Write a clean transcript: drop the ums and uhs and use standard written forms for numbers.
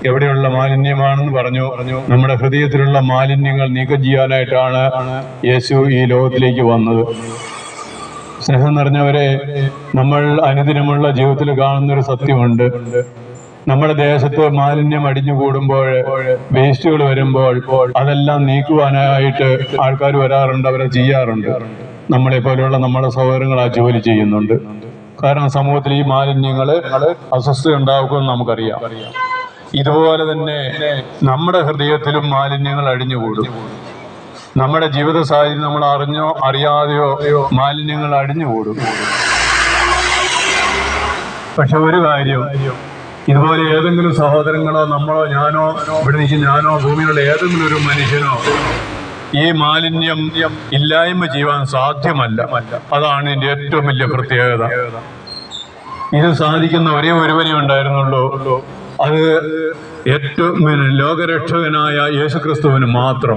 എവിടെയുള്ള മാലിന്യമാണെന്ന് പറഞ്ഞു. നമ്മുടെ ഹൃദയത്തിലുള്ള മാലിന്യങ്ങൾ നീക്കം ചെയ്യാനായിട്ടാണ് യേശു ഈ ലോകത്തിലേക്ക് വന്നത്. സ്നേഹം നിറഞ്ഞവരെ, നമ്മൾ അനുദിനമുള്ള ജീവിതത്തിൽ കാണുന്നൊരു സത്യമുണ്ട്. നമ്മുടെ ദേശത്ത് മാലിന്യം അടിഞ്ഞുകൂടുമ്പോൾ, വേസ്റ്റുകൾ വരുമ്പോൾ അതെല്ലാം നീക്കുവാനായിട്ട് ആൾക്കാർ വരാറുണ്ട്, അവരെ ചെയ്യാറുണ്ട്. നമ്മളെ പോലെയുള്ള നമ്മുടെ സഹോദരങ്ങൾ ആ ജോലി ചെയ്യുന്നുണ്ട്. കാരണം സമൂഹത്തിൽ ഈ മാലിന്യങ്ങൾ അസ്വസ്ഥത ഉണ്ടാക്കുമെന്ന് നമുക്കറിയാം. ഇതുപോലെ തന്നെ നമ്മുടെ ഹൃദയത്തിലും മാലിന്യങ്ങൾ അടിഞ്ഞുകൂടും. നമ്മുടെ ജീവിത സാഹചര്യം നമ്മൾ അറിഞ്ഞോ അറിയാതെയോ മാലിന്യങ്ങൾ അടിഞ്ഞുകൂടും. പക്ഷെ ഒരു കാര്യം, ഇതുപോലെ ഏതെങ്കിലും സഹോദരങ്ങളോ നമ്മളോ ഞാനോ ഇവിടെ നിൽക്കുന്ന ഞാനോ ഭൂമിയിലുള്ള ഏതെങ്കിലും ഒരു മനുഷ്യനോ ഈ മാലിന്യം ഇല്ലായ്മ ചെയ്യുവാൻ സാധ്യമല്ല. അതാണ് ഇതിന്റെ ഏറ്റവും വലിയ പ്രത്യേകത. ഇത് സാധിക്കുന്ന ഒരേ ഒരുവനേ ഉണ്ടായിരുന്നുള്ളൂ. അത് ഏറ്റവും ലോകരക്ഷകനായ യേശുക്രിസ്തുവിന് മാത്രം.